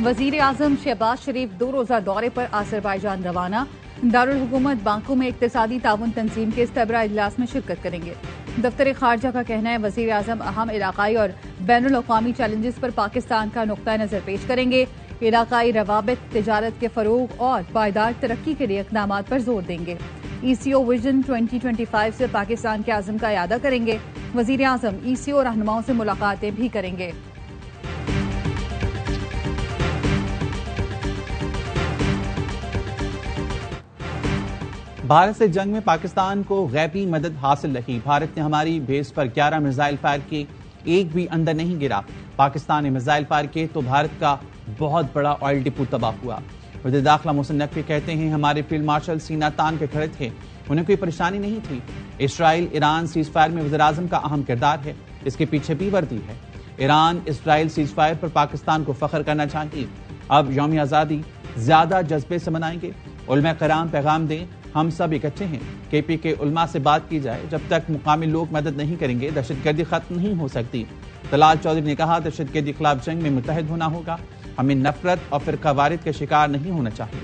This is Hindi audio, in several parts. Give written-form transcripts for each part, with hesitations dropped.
वजीर आजम शहबाज शरीफ 2 रोजा दौरे पर अजरबैजान रवाना। दारुल हुकूमत बाकू में इक्तिसादी ताउन तंजीम के इस्तबरा इजलास में शिरकत करेंगे। दफ्तर खारजा का कहना है वजीर आजम अहम इलाकाई और बैनुल अक़वामी चैलेंजेस पर पाकिस्तान का नुक्ता नजर पेश करेंगे। इलाकाई रवाबित, तिजारत के फरोग और पायदार तरक्की के लिए इक़दामात पर जोर देंगे। ECO विजन 2025 से पाकिस्तान के आज़म का इयादा करेंगे। वजीर आजम ECO रहनुमाओं से मुलाकातें भी करेंगे। भारत से जंग में पाकिस्तान को गैबी मदद हासिल रही। भारत ने हमारी बेस पर 11 मिसाइल फायर किए, एक भी अंदर नहीं गिरा। पाकिस्तान ने मिसाइल फायर किए तो भारत का बहुत बड़ा ऑयल डिपो तबाह हुआ। वज़ीर दाखिला मोहसिन नकवी कहते हैं हमारे फील्ड मार्शल सीना तान के खड़े थे, उन्हें कोई परेशानी नहीं थी। इसराइल ईरान सीज फायर में वज़ीर आज़म का अहम किरदार है, इसके पीछे भी वर्दी है। ईरान इसराइल सीज फायर पर पाकिस्तान को फख्र करना चाहिए। अब यौम आज़ादी ज्यादा जज्बे से मनाएंगे। उलमा कराम पैगाम दें, हम सब इकट्ठे हैं। KP के उलमा से बात की जाए, जब तक मुकामी लोग मदद नहीं करेंगे दहशतगर्दी खत्म नहीं हो सकती। तलाल चौधरी ने कहा दहशतगर्दी के खिलाफ जंग में मुत्तहिद होना होगा। हमें नफरत और फिरकावारियत के शिकार नहीं होना चाहिए।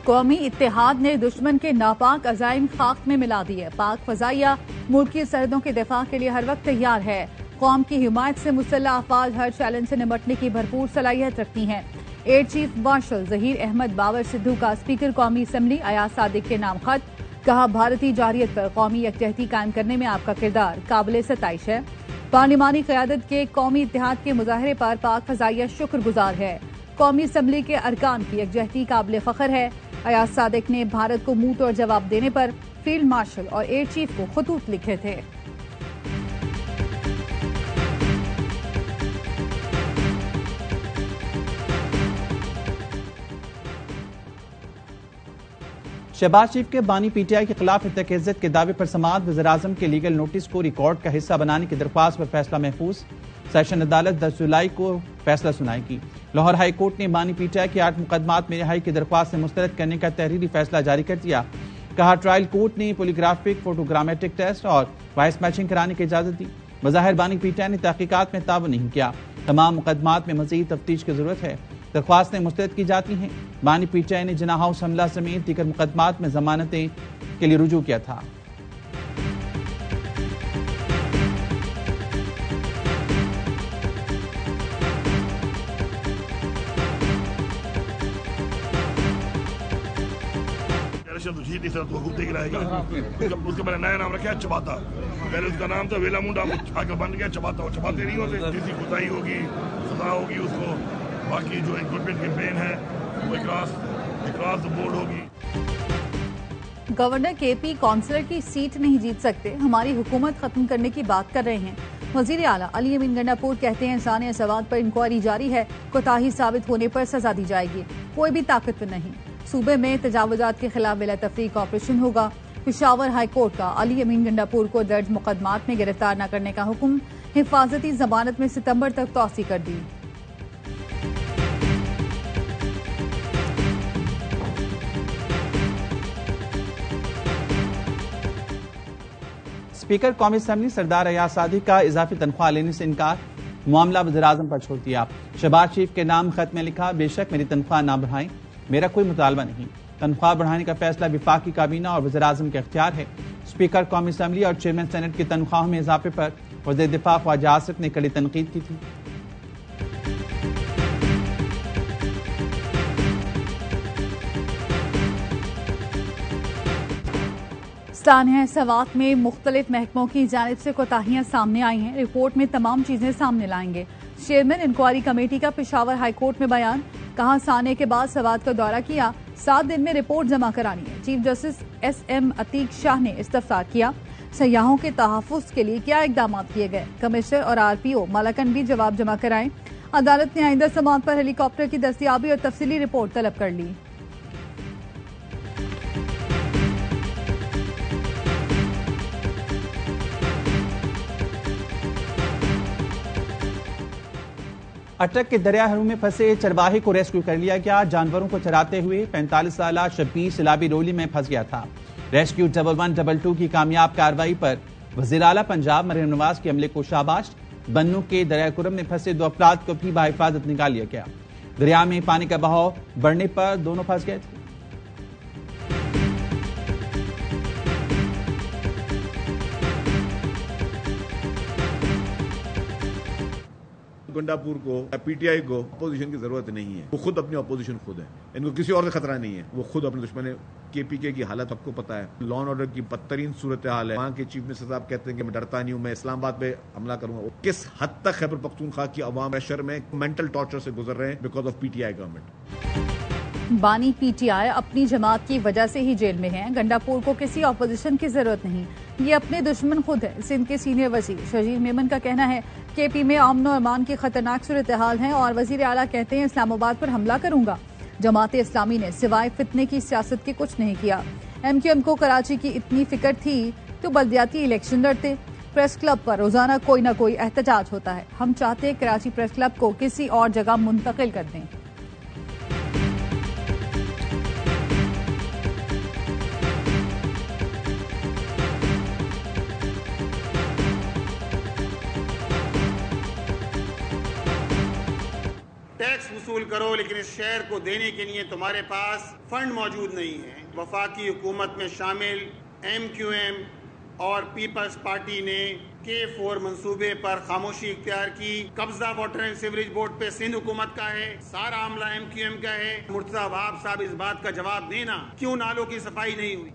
कौमी इत्तेहाद ने दुश्मन के नापाक अजाइम खाक में मिला दिए। पाक फजाइया मुल्क की सरहदों के दिफा के लिए हर वक्त तैयार है। कौम की हिमायत से मुसल्लह अफवाज हर चैलेंज से निपटने की भरपूर सलाहियत रखती हैं। Air chief marshal Zaheer Ahmed Babar Sidhu का स्पीकर कौमी असम्बली अयाज सादिक के नाम खत। कहा भारतीय जारियत पर कौमी यकजहती कायम करने में आपका किरदार काबिल सताइश है। पार्लिमानी क़यादत के कौमी इत्तेहाद के मुजाहरे पर पाक फजाइया शुक्रगुजार है। कौमी असम्बली के अरकान की यकजहती काबिल फख्र है। अयाज सादिक ने भारत को मुंह तोड़ जवाब देने पर फील्ड मार्शल और एयर चीफ को खतूत लिखे थे। शहबाज शरीफ के बानी PTI के खिलाफ इज्जत के दावे पर समाअत वज़ीर आज़म के लीगल नोटिस को रिकॉर्ड का हिस्सा बनाने की दरख्वास्त पर फैसला महफूज। सेशन अदालत 10 जुलाई को फैसला सुनाएगी। लाहौर हाई कोर्ट ने बानी PTI के 8 मुकदमात में रिहाई की दरख्वास्त से मुस्तरद करने का तहरीरी फैसला जारी कर दिया। कहा ट्रायल कोर्ट ने पॉलीग्राफिक, फोटोग्रामेटिक टेस्ट और वॉइस मैचिंग कराने की इजाजत दी। बज़ाहिर बानी PTI ने तहकीकात में ताउन नहीं किया। तमाम मुकदमात में मजीद तफ्तीश की जरूरत है। दरख्वास्तें मुस्तरद की जाती हैं। बानी PTI ने जिना हाउस हमला समेत दीगर मुकदमात में जमानतें के लिए रुजू किया था। उसके मैंने नया नाम रखा है चबाता। पहले उसका नाम था वेला मुंडा, आगे बन गया चबाता। वो चबाते नहीं होते, किसी खुदाई होगी, सजा होगी उसको। बाकी जो इक्विपमेंट कैंपेन है वो अक्रॉस द बोर्ड होगी। गवर्नर KP काउंसलर की सीट नहीं जीत सकते, हमारी हुकूमत खत्म करने की बात कर रहे हैं। वजीर आला अली अमीन गंडापुर कहते हैं इंसानी सवाद पर इंक्वायरी जारी है, कोताही साबित होने पर सजा दी जाएगी। कोई भी ताकतवर नहीं। सूबे में तजावुजात के खिलाफ बिला तफरीक ऑपरेशन होगा। पेशावर हाई कोर्ट का अली अमीन गंडापुर को दर्ज मुकदमात में गिरफ्तार न करने का हुक्म। हिफाजती जमानत में सितंबर तक तौसी कर दी। स्पीकर कौमी असम्बली सरदार अयाज सादिक का इजाफी तनख्वाह लेने से इनकार। मामला वज़ीर आज़म पर छोड़ दिया। शहबाज शरीफ के नाम खत में लिखा बेशक मेरी तनख्वाह ना बढ़ाएं, मेरा कोई मुतालबा नहीं। तनख्वाह बढ़ाने का फैसला विफाकी काबीना और वज़ीर आज़म के अख्तियार है। स्पीकर कौमी असम्बली और चेयरमैन सेनेट की तनख्वाहों में इजाफे पर वज़ीर दिफा ख्वाजा आसिफ ने कड़ी तनकीद की थी। सानिया सवात में मुख्तलिफ महकमों की जानिब से कोताहियां सामने आई हैं। रिपोर्ट में तमाम चीजें सामने लाएंगे। चेयरमैन इंक्वायरी कमेटी का पेशावर हाई कोर्ट में बयान। कहा सानिया के बाद सवात का दौरा किया, 7 दिन में रिपोर्ट जमा करानी है। Chief justice SM Atiq Shah ने इस्तफसार किया। सयाहों के तहफ़्फ़ुज़ के लिए क्या इकदाम किए गए, कमिश्नर और RPO मलकन भी जवाब जमा कराएं। अदालत ने आइंदा समाअत पर हेलीकॉप्टर की दस्तियाबी और तफसीली रिपोर्ट तलब कर ली। अटक के दरिया हरू में फंसे चरवाहे को रेस्क्यू कर लिया गया। जानवरों को चराते हुए 45 साला शब्बीर सैलाबी रोली में फंस गया था। रेस्क्यू 1112 की कामयाब कार्रवाई पर वज़ीर आला पंजाब मरियम नवाज के अमले को शाबाश। बन्नू के दरिया कुरम में फंसे 2 अफराद को भी बाहिफाजत निकाल लिया गया। दरिया में पानी का बहाव बढ़ने पर दोनों फंस गए थे। गंडापुर को पीटीआई को अपोजिशन की जरूरत नहीं है। वो खुद अपनी अपोजिशन खुद है, इनको किसी और का खतरा नहीं है। वो खुद अपने दुश्मन है। केपीके की हालत आपको पता है, लॉ एंड ऑर्डर की बदतरीन सूरत हाल है। वहां के चीफ मिनिस्टर साहब कहते हैं कि मैं डरता नहीं हूं, मैं इस्लामाबाद पे हमला करूंगा। किस हद तक खैबर पख्तूनख्वा की अवाम प्रेशर में मेंटल टॉर्चर से गुजर रहे हैं बिकॉज ऑफ पीटीआई गवर्नमेंट। बानी पीटीआई अपनी जमात की वजह से ही जेल में है। गंडापुर को किसी ऑपोजिशन की जरूरत नहीं, ये अपने दुश्मन खुद है। सिंध के सीनियर वजीर शजीर मेमन का कहना है केपी में अमन और अमान की खतरनाक सूरत हाल है और वजीर आला कहते हैं इस्लामाबाद पर हमला करूंगा। जमात इस्लामी ने सिवाय फितने की सियासत के कुछ नहीं किया। MQM को कराची की इतनी फिक्र थी तो बल्दियाती इलेक्शन लड़ते। प्रेस क्लब पर रोजाना कोई न कोई एहतजाज होता है। हम चाहते हैं कराची प्रेस क्लब को किसी और जगह मुंतकिल कर दें। टैक्स वसूल करो लेकिन इस शहर को देने के लिए तुम्हारे पास फंड मौजूद नहीं है। वफाकी हुकूमत में शामिल MQM और पीपल्स पार्टी ने K4 मंसूबे पर खामोशी इख्तियार की। कब्जा वाटर एंड सीवरेज बोर्ड पे सिंध हुकूमत का है, सारा मामला MQM का है। मुर्तजा वहाब साहब इस बात का जवाब देना क्यों नालों की सफाई नहीं हुई।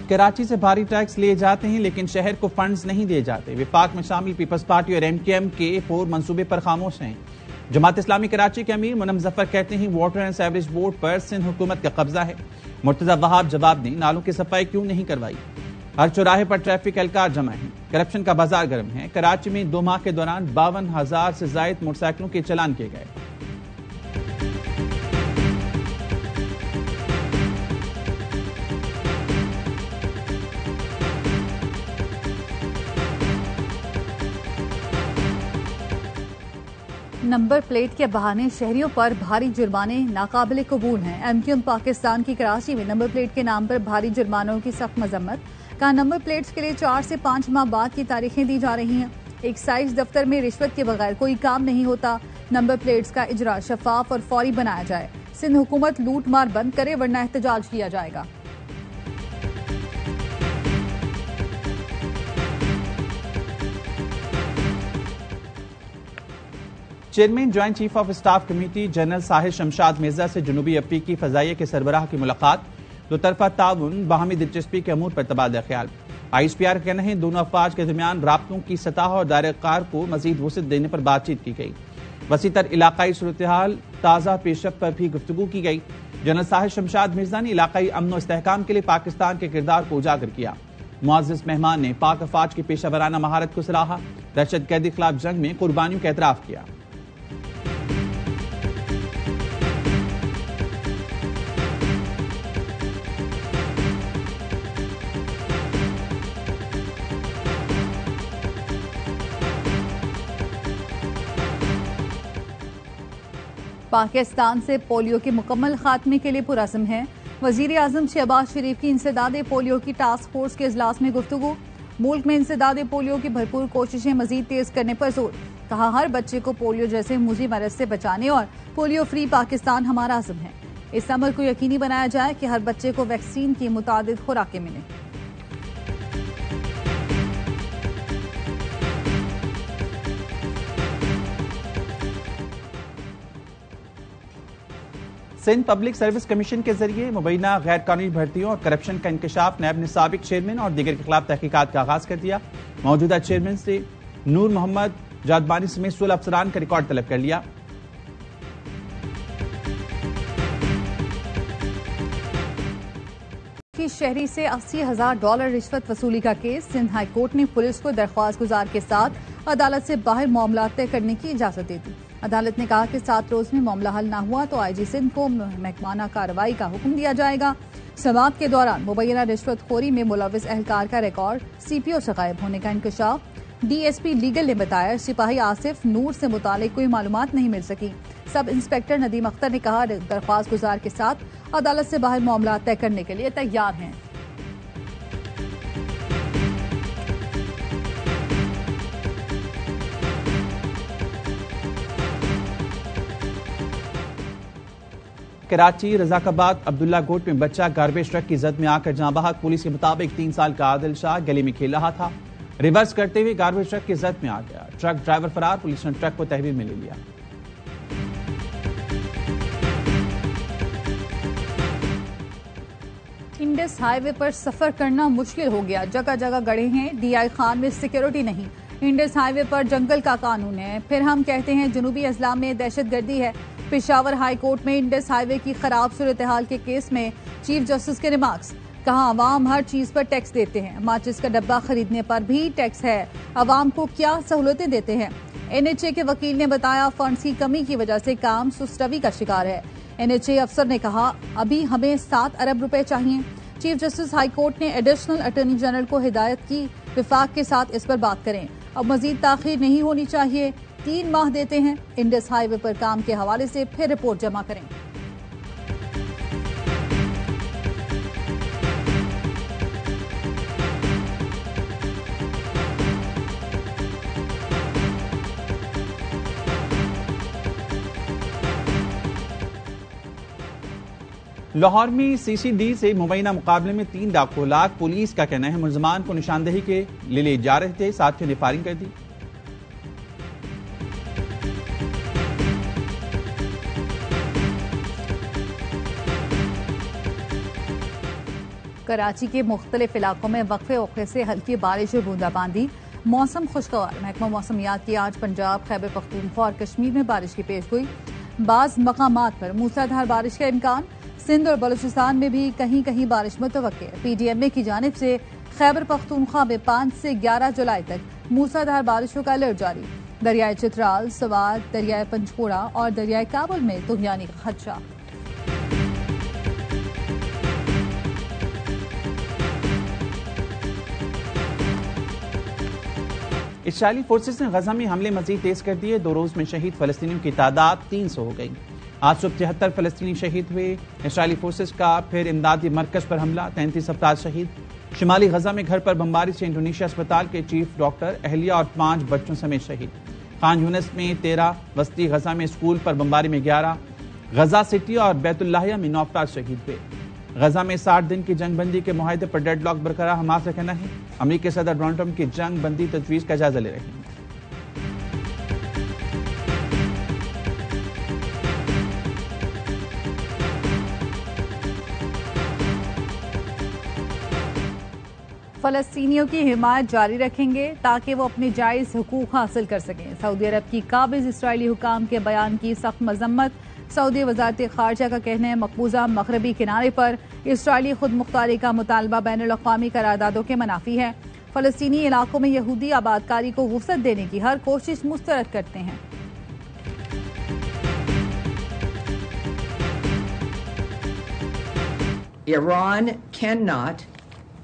कराची से भारी टैक्स लिए जाते हैं लेकिन शहर को फंड्स नहीं दिए जाते। विफाक में शामिल पीपल्स पार्टी और MQM K4 मंसूबे पर खामोश हैं। जमात इस्लामी कराची के अमीर मुनम जफर कहते हैं वाटर एंड सीवरेज बोर्ड पर सिंध हुकूमत का कब्जा है। मुर्तजा वहाब जवाब दें नालों की सफाई क्यों नहीं करवाई। हर चौराहे पर ट्रैफिक एहलकार जमा है। करप्शन का बाजार गर्म है। कराची में 2 माह के दौरान 52,000 से ज्यादा मोटरसाइकिलों के चालान किए गए। नंबर प्लेट के बहाने शहरियों पर भारी जुर्माने नाकाबिले कबूल हैं। MQM पाकिस्तान की कराची में नंबर प्लेट के नाम पर भारी जुर्मानों की सख्त मजम्मत। कहा नंबर प्लेट्स के लिए 4 से 5 माह बाद की तारीखें दी जा रही हैं। एक्साइज दफ्तर में रिश्वत के बगैर कोई काम नहीं होता। नंबर प्लेट्स का इजरा शफाफ और फौरी बनाया जाए। सिंध हुकूमत लूट मार बंद करे वरना एहतजाज किया जाएगा। Chairman joint chief of staff committee general Sahir Shamshad Mirza से जनूबी अफ्रीकी फजाइया के सरबराह की मुलाकात। 2 तरफा ताउन बाहमी दिलचस्पी के अमूर पर तबादला ख्याल। ISPR का कहना है दोनों अफवाज के दरमियान राब्तों की सतह और दायरे-कार को मजीद वुसअत देने पर बातचीत की गई। वसीतर इलाकाई सूरत हाल ताज़ा पेशरफ्त पर भी गुफ्तगू की गई। जनरल साहिर शमशाद मिर्जा ने इलाकाई अमन और इस्तेहकाम के लिए पाकिस्तान के किरदार को उजागर किया। मुअज़्ज़िज़ मेहमान ने पाक अफवाज की पेशा महारत को सराहा। दहशत गर्दी खिलाफ जंग में कुर्बानियों का एतराफ किया। पाकिस्तान से पोलियो के मुकम्मल खात्मे के लिए पुरज़्म है। वज़ीर आज़म शहबाज शरीफ की इंसदादे पोलियो की टास्क फोर्स के इजलास में गुफ्तगू। मुल्क में इंसदादे पोलियो की भरपूर कोशिशें मजीद तेज करने पर जोर। कहा हर बच्चे को पोलियो जैसे मुजी मरज से बचाने और पोलियो फ्री पाकिस्तान हमारा आज़म है। इस अमल को यकीनी बनाया जाए कि हर बच्चे को वैक्सीन की मुतादिद खुराकें मिलें। सिंध पब्लिक सर्विस कमीशन के जरिए मुबैना गैर कानूनी भर्तियों और करप्शन का इंकशाफ नैब ने साबिक चेयरमैन और दीगर के खिलाफ तहकीकात का आगाज कर दिया। मौजूदा चेयरमैन से नूर मोहम्मद जादबानी समेत 16 अफसरान का रिकॉर्ड तलब कर लिया। की शहरी से $80,000 रिश्वत वसूली का केस। सिंध हाई कोर्ट ने पुलिस को दरख्वास्त गुजार के साथ अदालत से बाहर मामला तय करने की इजाजत दे दी। अदालत ने कहा कि 7 रोज में मामला हल न हुआ तो IG सिंध को महकमाना कार्रवाई का हुक्म दिया जाएगा। समाअत के दौरान मुबैना रिश्वतखोरी में मुलविस एहलकार का रिकॉर्ड CPO से गायब होने का इंकशाफ। डीएसपी लीगल ने बताया, सिपाही आसिफ नूर से मुतालिक कोई मालूमात नहीं मिल सकी। सब इंस्पेक्टर नदीम अख्तर ने कहा, दरख्वास्त गुजार के साथ अदालत से बाहर मामला तय करने के लिए तैयार हैं। कराची रजाकाबाद अब्दुल्ला गोट में बच्चा गार्बेज ट्रक की जद में आकर जहां बहक। पुलिस के मुताबिक 3 साल का आदिल शाह गली में खेल रहा था, रिवर्स करते हुए गार्बेज ट्रक की जद में आ गया। ट्रक ड्राइवर फरार, पुलिस ने ट्रक को तहवील में ले लिया। इंडस हाईवे पर सफर करना मुश्किल हो गया, जगह जगह गड़े हैं डीआई खान में सिक्योरिटी नहीं। इंडस हाईवे पर जंगल का कानून है, फिर हम कहते हैं जनूबी अजला में दहशतगर्दी है। पेशावर हाई कोर्ट में इंडस हाईवे की खराब सूरत हाल के केस में चीफ जस्टिस के रिमार्क्स। कहा, अवाम हर चीज पर टैक्स देते हैं, माचिस का डब्बा खरीदने पर भी टैक्स है, अवाम को क्या सहूलतें देते हैं। एनएचए के वकील ने बताया, फंड्स की कमी की वजह से काम सुस्तरवी का शिकार है। एनएचए अफसर ने कहा, अभी हमें 7 अरब रुपए चाहिए। चीफ जस्टिस हाई कोर्ट ने एडिशनल अटॉर्नी जनरल को हिदायत की, विफाक के साथ इस पर बात करें। अब मजीद ताखीर नहीं होनी चाहिए, 3 माह देते हैं। इंडस हाईवे पर काम के हवाले से फिर रिपोर्ट जमा करें। लाहौर में सीसीडी से मुबैना मुकाबले में 3 डाकू हलाक। पुलिस का कहना है मुलजमान को निशानदेही के लिए ले जा रहे थे, साथियों ने फायरिंग कर दी। कराची के मुख्तलिफ इलाकों में वक्फे वक्फे से हल्की बारिश और बूंदाबांदी। मौसम खुशगवार। महकमा मौसमियात की आज पंजाब, खैबर पख्तूनख्वा और कश्मीर में बारिश की पेशगोई। बाज मकामात पर मूसलाधार बारिश का इम्कान। सिंध और बलूचिस्तान में भी कहीं कहीं बारिश मुतवक्के। पीडीएमए की जानिब से खैबर पख्तूनख्वा में 5 से 11 जुलाई तक मूसलाधार बारिशों का अलर्ट जारी। दरियाए चित्राल, सवात, दरियाए पंचपोड़ा और दरियाए काबुल में तुगयानी का खदशा। इसराइली फोर्सेस ने गजा में हमले मजीद तेज कर दिए। 2 रोज में शहीद फलस्तीनियों की तादाद 300 हो गई। आज सुबह 73 फलस्तीनी शहीद हुए। इसराइली फोर्सेस का फिर इमदादी मरकज पर हमला, 33 अफराद शहीद। शिमाली गजा में घर पर बमबारी से इंडोनेशिया अस्पताल के चीफ डॉक्टर, अहलिया और 5 बच्चों समेत शहीद। खान यूनिस में 13, वस्ती गजा में स्कूल पर बमबारी में 11, गजा सिटी और बैतुल्लाहिया में 9 अफराद शहीद हुए। गजा में 60 दिन की जंगबंदी के मुआहदे पर डेडलॉक बरकरार। हमास का कहना है अमेरिकी सदर डोनाल्ड ट्रंप की जंग बंदी तजवीज का जायजा ले रहे हैं। फलस्तीनियों की हिमायत जारी रखेंगे ताकि वो अपने जायज हुकूक हासिल कर सकें। सऊदी अरब की काबिज इसराइली हुकाम के बयान की सख्त मजम्मत। सऊदी वजारत खारजा का कहना है मकबूजा मगरबी किनारे पर इसराइली खुद मुख्तारी का मुतालबा बैनुल अक़वामी करारदादों के मनाफी है। फलस्तीनी इलाकों में यहूदी आबादकारी को वुसअत देने की हर कोशिश मुस्तरद करते हैं। Iran cannot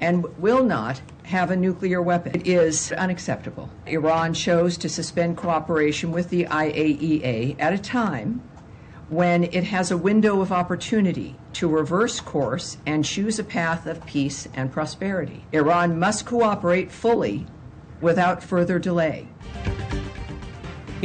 and will not have a nuclear weapon. It is unacceptable. Iran chose to suspend cooperation with the IAEA at a time when it has a window of opportunity to reverse course and choose a path of peace and prosperity. Iran must cooperate fully without further delay.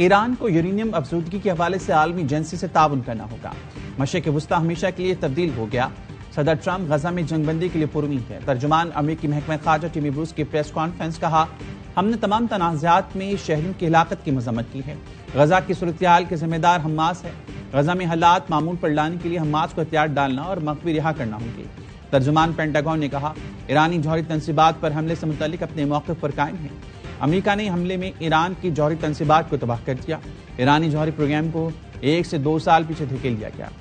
Iran को यूरेनियम अफजूदगी के हवाले से आलमी एजेंसी से ताउन करना होगा। मशरिक़ वुस्ता हमेशा के लिए तब्दील हो गया। सदर ट्रंप गजा में जंगबंदी के लिए पुरुमीद है। तर्जुमान अमेरिकी महकमा खारजा टिमी ब्रूस की प्रेस कॉन्फ्रेंस कहा, हमने तमाम तनाज़ात में शहरियों की हिलाकत की मजम्मत की है। गजा की सूरत-ए-हाल के जिम्मेदार हमास है। गजा में हालात मामूल पर लाने के लिए हमास को हथियार डालना और मकवी रिहा करना होंगे। तर्जुमान पेंटागन ने कहा, ईरानी जौहरी तनसीबात पर हमले से मुतल्लिक अपने मौक़िफ़ पर कायम है। अमेरिका ने हमले में ईरान की जौहरी तनसीबात को तबाह कर दिया। ईरानी जौहरी प्रोग्राम को 1 से 2 साल पीछे धकेल दिया गया।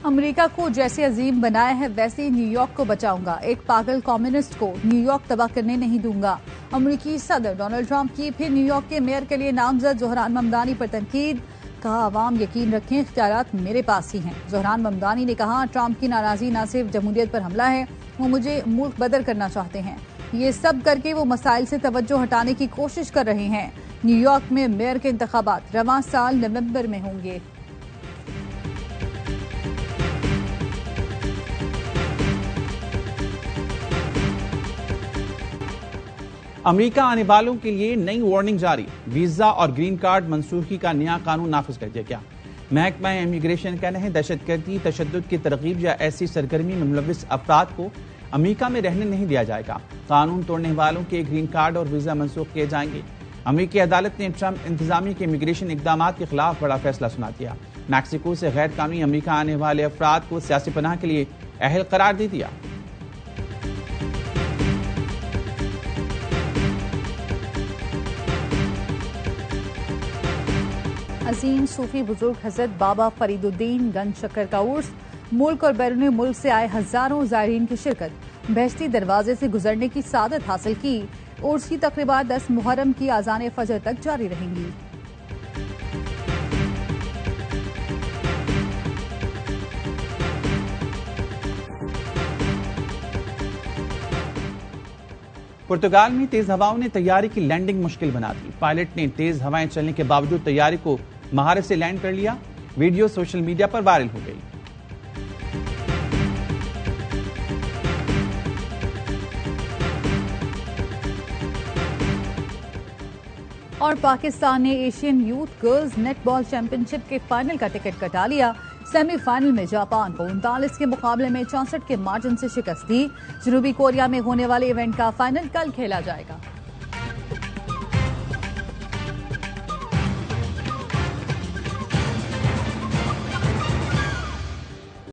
अमेरिका को जैसे अजीम बनाया है वैसे ही न्यूयॉर्क को बचाऊंगा। एक पागल कम्युनिस्ट को न्यूयॉर्क तबाह करने नहीं दूंगा। अमेरिकी सदर डोनाल्ड ट्रंप की फिर न्यूयॉर्क के मेयर के लिए नामजद जोहरान ममदानी पर तनकीद। कहा, आवाम यकीन रखें, इख्तियारात मेरे पास ही हैं। ज़ोहरान ममदानी ने कहा, ट्रंप की नाराजगी न सिर्फ जमहूरियत पर हमला है, वो मुझे मुल्क बदर करना चाहते हैं। ये सब करके वो मसाइल से तवज्जो हटाने की कोशिश कर रहे हैं। न्यूयॉर्क में मेयर के इंतखाबात रवां साल नवंबर में होंगे। अमेरिका आने वालों के लिए नई वार्निंग जारी। वीजा और ग्रीन कार्ड मंसूखी का नया कानून नाफिज कर दिया गया। महकमा इमिग्रेशन कहना है, दहशतगर्दी, तशद्दुद की तरगीब या ऐसी सरगर्मी में मुलविस अफराद को अमेरिका में रहने नहीं दिया जाएगा। कानून तोड़ने वालों के ग्रीन कार्ड और वीजा मंसूख किए जाएंगे। अमेरिकी अदालत ने ट्रंप इंतजामिया के इमिग्रेशन इकदाम के खिलाफ बड़ा फैसला सुना दिया। मैक्सिको से गैर कानूनी अमेरिका आने वाले अफराद को सियासी पनाह के लिए अहल करार दे दिया। अजीम सूफी बुजुर्ग हजरत बाबा फरीदुद्दीन गंज शक्कर का उर्स, मुल्क और बैरून मुल्क से आए हजारों ज़ायरीन की शिरकत, बहश्ती दरवाजे से गुजरने की सादत हासिल की। उर्स की तकरीबात 10 मुहर्रम की आज़ान फजर तक जारी रहेंगी। पुर्तगाल में तेज हवाओं ने तैयारी की लैंडिंग मुश्किल बना दी। पायलट ने तेज हवाएं चलने के बावजूद तैयारी को महारत से लैंड कर लिया। वीडियो सोशल मीडिया पर वायरल हो गई। और पाकिस्तान ने Asian youth girls netball championship के फाइनल का टिकट कटा लिया। सेमीफाइनल में जापान को 39 के मुकाबले में 64 के मार्जिन से शिकस्त दी। जनूबी कोरिया में होने वाले इवेंट का फाइनल कल खेला जाएगा।